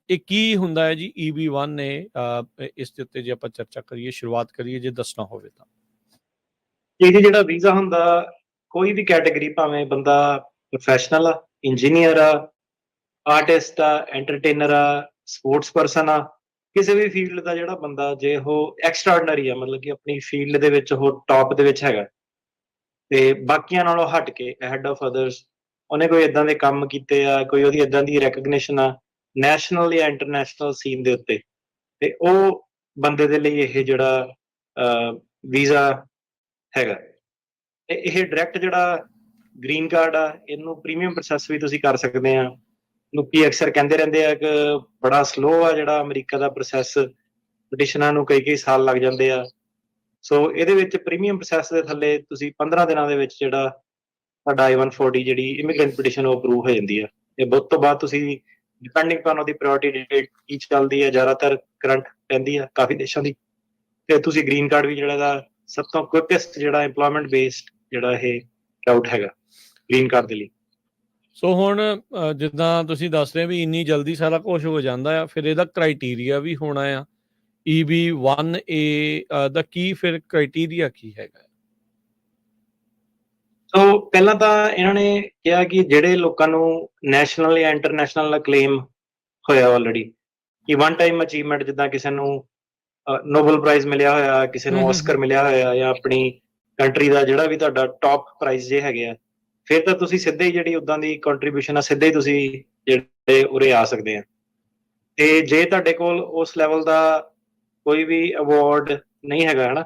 ਇਹ ਕੀ ਹੁੰਦਾ ਹੈ ਜੀ EB1 ਨੇ? ਇਸ ਦੇ ਉੱਤੇ ਜੇ ਆਪਾਂ ਚਰਚਾ ਕਰੀਏ, ਸ਼ੁਰੂਆਤ ਕਰੀਏ, ਜੇ ਦੱਸਣਾ ਹੋਵੇ ਤਾਂ। ਇਹ ਜੀ ਜਿਹੜਾ ਵੀਜ਼ਾ ਹੁੰਦਾ, ਕੋਈ ਵੀ ਕੈਟਾਗਰੀ, ਭਾਵੇਂ ਬੰਦਾ ਪ੍ਰੋਫੈਸ਼ਨਲ ਆ, ਇੰਜੀਨੀਅਰ ਆ, ਆਰਟਿਸਟ ਆ, ਐਂਟਰਟੇਨਰ ਆ, ਸਪੋਰਟਸ ਪਰਸਨ ਆ, ਕਿਸੇ ਵੀ ਫੀਲਡ ਦਾ ਜਿਹੜਾ ਬੰਦਾ, ਜੇ ਉਹ ਐਕਸਟਰਾਆਰਡਨਰੀ ਆ, ਮਤਲਬ ਕਿ ਆਪਣੀ ਫੀਲਡ ਦੇ ਵਿੱਚ ਉਹ ਟੌਪ ਦੇ ਵਿੱਚ ਹੈਗਾ ਤੇ ਬਾਕੀਆਂ ਨਾਲੋਂ ਹਟ ਕੇ, ਅਹੈਡ ਆਫ ਅਦਰਸ, ਉਹਨੇ ਕੋਈ ਇਦਾਂ ਦੇ ਕੰਮ ਕੀਤੇ ਆ, ਕੋਈ ਉਹਦੀ ਇਦਾਂ ਦੀ ਰੈਕਗਨੀਸ਼ਨ ਆ ਨੈਸ਼ਨਲ ਜਾਂ ਇੰਟਰਨੈਸ਼ਨਲ ਸੀਨ ਦੇ ਉੱਤੇ, ਤੇ ਉਹ ਬੰਦੇ ਦੇ ਲਈ ਇਹ ਜਿਹੜਾ ਵੀਜ਼ਾ ਹੈਗਾ। ਤੇ ਇਹ ਡਾਇਰੈਕਟ ਜਿਹੜਾ ਗ੍ਰੀਨ ਕਾਰਡ ਆ, ਇਹਨੂੰ ਪ੍ਰੀਮੀਅਮ ਪ੍ਰੋਸੈਸ ਵੀ ਤੁਸੀਂ ਕਰ ਸਕਦੇ ਆ। ਲੋਕੀ ਅਕਸਰ ਕਹਿੰਦੇ ਰਹਿੰਦੇ ਆ ਕਿ ਬੜਾ ਸਲੋ ਆ ਜਿਹੜਾ ਅਮਰੀਕਾ ਦਾ ਪ੍ਰੋਸੈਸ, ਪਟੀਸ਼ਨਾਂ ਨੂੰ ਕਈ ਸਾਲ ਲੱਗ ਜਾਂਦੇ ਆ। ਸੋ ਇਹਦੇ ਵਿੱਚ ਪ੍ਰੀਮੀਅਮ ਪ੍ਰੋਸੈਸ ਦੇ ਥੱਲੇ ਤੁਸੀਂ 15 ਦਿਨਾਂ ਦੇ ਵਿੱਚ ਜਿਹੜਾ ਤੁਹਾਡਾ I-140 ਜਿਹੜੀ ਇਮੀਗ੍ਰੈਂਟ ਪਟੀਸ਼ਨ ਉਹ ਅਪਰੂਵ ਹੋ ਜਾਂਦੀ ਆ। ਤੇ ਬਹੁਤ ਤੋਂ ਬਾਅਦ ਤੁਸੀਂ ਡਿਪੈਂਡਿੰਗ ਪਾਨ ਉਹਦੀ ਪ੍ਰਾਇੋਰਟੀ ਡੇਟ ਕੀ ਚੱਲਦੀ ਹੈ, ਜ਼ਿਆਦਾਤਰ ਕਰੰਟ ਪੈਂਦੀ ਆ ਕਾਫੀ ਦੇਸ਼ਾਂ ਦੀ, ਤੇ ਤੁਸੀਂ ਗ੍ਰੀਨ ਕਾਰਡ ਵੀ ਜਿਹੜਾ ਦਾ ਸਭ ਤੋਂ ਕੁਇਕੈਸਟ ਜਿਹੜਾ ਇੰਪਲੋਇਮੈਂਟ ਬੇਸਡ ਜਿਹੜਾ ਇਹ ਰਾਊਟ ਹੈਗਾ ਗ੍ਰੀਨ ਕਾਰਡ ਦੇ ਲਈ। ਸੋ ਹੁਣ ਜਿੱਦਾਂ ਤੁਸੀਂ ਦੱਸ ਰਹੇ ਵੀ ਇੰਨੀ ਜਲਦੀ ਸਾਰਾ ਕੁਝ ਹੋ ਜਾਂਦਾ ਆ, ਫਿਰ ਇਹਦਾ ਕ੍ਰਾਈਟੀਰੀਆ ਵੀ ਹੋਣਾ ਆ। EB1A ਦਾ ਕੀ ਫਿਰ ਕ੍ਰਾਈਟੀਰੀਆ ਕੀ ਹੈਗਾ? ਸੋ ਪਹਿਲਾਂ ਤਾਂ ਇਹਨਾਂ ਨੇ ਕਿਹਾ ਕਿ ਜਿਹੜੇ ਲੋਕਾਂ ਨੂੰ ਨੈਸ਼ਨਲ ਜਾਂ ਇੰਟਰਨੈਸ਼ਨਲ ਦਾ ਕਲੇਮ ਹੋਇਆ ਆਲਰੇਡੀ, ਕਿ ਵਨ ਟਾਈਮ ਅਚੀਵਮੈਂਟ, ਜਿੱਦਾਂ ਕਿਸੇ ਨੂੰ ਨੋਬਲ ਪ੍ਰਾਈਜ਼ ਮਿਲਿਆ ਹੋਇਆ, ਕਿਸੇ ਨੂੰ ਆਸਕਰ ਮਿਲਿਆ ਹੋਇਆ, ਜਾਂ ਆਪਣੀ ਕੰਟਰੀ ਦਾ ਜਿਹੜਾ ਵੀ ਤੁਹਾਡਾ ਟੌਪ ਪ੍ਰਾਈਜ਼ ਜੇ ਹੈਗੇ ਆ, ਫਿਰ ਤਾਂ ਤੁਸੀਂ ਸਿੱਧੇ ਹੀ ਜਿਹੜੀ ਉੱਦਾਂ ਦੀ ਕੰਟਰੀਬਿਊਸ਼ਨ ਆ, ਸਿੱਧੇ ਹੀ ਤੁਸੀਂ ਜਿਹੜੇ ਉਰੇ ਆ ਸਕਦੇ ਆ। ਤੇ ਜੇ ਤੁਹਾਡੇ ਕੋਲ ਉਸ ਲੈਵਲ ਦਾ ਕੋਈ ਵੀ ਅਵਾਰਡ ਨਹੀਂ ਹੈਗਾ, ਹਨਾ,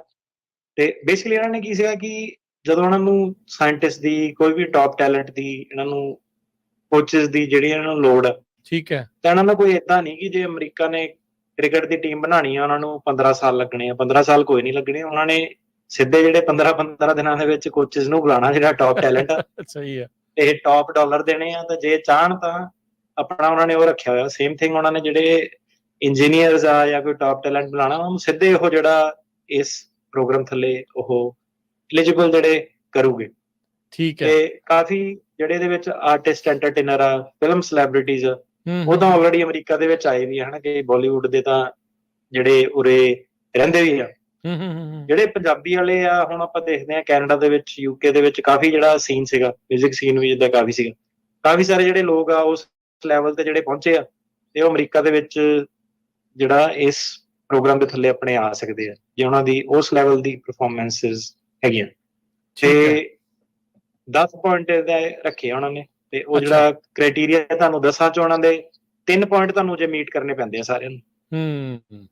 ਤੇ ਬੇਸਿਕਲੀ ਇਹਨਾਂ ਨੇ ਕੀ ਸੀਗਾ ਕਿ ਜਦੋਂ ਉਹਨਾਂ ਨੂੰ ਸਾਇੰਟਿਸਟ ਦੀ, ਕੋਈ ਵੀ ਟੌਪ ਟੈਲੈਂਟ ਦੀ, ਇਹਨਾਂ ਨੂੰ ਕੋਚਿਸ ਦੀ ਜਿਹੜੀ ਇਹਨਾਂ ਨੂੰ ਲੋੜ ਆ, ਠੀਕ ਹੈ, ਤਾਂ ਇਹਨਾਂ ਦਾ ਕੋਈ ਏਦਾਂ ਨਹੀਂ ਕਿ ਜੇ ਅਮਰੀਕਾ ਨੇ ਕ੍ਰਿਕਟ ਦੀ ਟੀਮ ਬਣਾਉਣੀ ਆ, ਉਹਨਾਂ ਨੂੰ 15 ਸਾਲ ਲੱਗਣੇ ਆ। 15 ਸਾਲ ਕੋਈ ਨਹੀਂ ਲੱਗਣੇ, ਉਹਨਾਂ ਨੇ ਸਿੱਧੇ ਜਿਹੜੇ 15 ਦਿਨਾਂ ਦੇ ਵਿੱਚ ਕੋਚਿਸ ਨੂੰ ਬੁਲਾਣਾ ਜਿਹੜਾ ਟੌਪ ਟੈਲੈਂਟ ਆ। ਸਹੀ ਹੈ। ਇਹ ਟੌਪ ਡਾਲਰ ਦੇਣੇ ਆ, ਤਾਂ ਜੇ ਚਾਹਣ ਤਾਂ ਆਪਣਾ ਉਹਨਾਂ ਨੇ ਉਹ ਰੱਖਿਆ ਹੋਇਆ। ਸੇਮ ਥਿੰਗ ਉਹਨਾਂ ਨੇ ਜਿਹੜੇ ਇੰਜੀਨੀਅਰਸ ਆ ਜਾਂ ਕੋਈ ਟੌਪ ਟੈਲੈਂਟ ਬੁਲਾਣਾ, ਉਹਨੂੰ ਸਿੱਧੇ ਉਹ ਜਿਹੜਾ ਇਸ ਪ੍ਰੋਗਰਾਮ ਥੱਲੇ ਉਹ ਐਲੀਜੀਬਲ ਜਿਹੜੇ ਕਰੂਗੇ। ਠੀਕ ਹੈ। ਤੇ ਕਾਫੀ ਜਿਹੜੇ ਇਹਦੇ ਵਿੱਚ ਆਰਟਿਸਟ, ਐਂਟਰਟੇਨਰ ਆ, ਫਿਲਮ ਸੈਲੈਬ੍ਰਿਟੀਜ਼ ਆ, ਉਹ ਤਾਂ ਆਲਰੇਡੀ ਅਮਰੀਕਾ ਦੇ ਵਿੱਚ ਆਏ ਵੀ ਆ, ਹਨਾ, ਕਿ ਬਾਲੀਵੁੱਡ ਦੇ ਤਾਂ ਜਿਹੜੇ ਉਰੇ ਰਹਿੰਦੇ ਵੀ ਆ। ਜਿਹੜੇ ਪੰਜਾਬੀ ਵਾਲੇ ਆ, ਹੁਣ ਆਪਾਂ ਦੇਖਦੇ ਆ ਕੈਨੇਡਾ ਦੇ ਵਿੱਚ, UK ਦੇ ਵਿੱਚ ਕਾਫੀ ਜਿਹੜਾ ਸੀਨ ਸੀਗਾ, ਮਿਊਜ਼ਿਕ ਸੀਨ ਵੀ ਜਿੱਦਾਂ ਕਾਫੀ ਸੀਗਾ, ਕਾਫੀ ਸਾਰੇ ਜਿਹੜੇ ਲੋਕ ਆ ਉਸ ਲੈਵਲ ਤੇ ਜਿਹੜੇ ਪਹੁੰਚੇ ਆ, ਤੇ ਉਹ ਅਮਰੀਕਾ ਦੇ ਵਿੱਚ ਜਿਹੜਾ ਇਸ ਪ੍ਰੋਗਰਾਮ ਦੇ ਥੱਲੇ ਆਪਣੇ ਆ ਸਕਦੇ ਆ, ਜੇ ਉਹਨਾਂ ਦੀ ਉਸ ਲੈਵਲ ਦੀ ਪਰਫਾਰਮੈਂਸਿਸ ਹੈਗੀਆਂ। ਤੇ 10 ਪੁਆਇੰਟ ਰੱਖੇ ਉਹਨਾਂ ਨੇ, ਤੇ ਉਹ ਜਿਹੜਾ ਕ੍ਰਾਈਟੀਰੀਆ ਤੁਹਾਨੂੰ 10 ਚੋਂ ਉਹਨਾਂ ਦੇ 3 ਪੁਆਇੰਟ ਤੁਹਾਨੂੰ ਜੇ ਮੀਟ ਕਰਨੇ ਪੈਂਦੇ ਆ ਸਾਰਿਆਂ ਨੂੰ।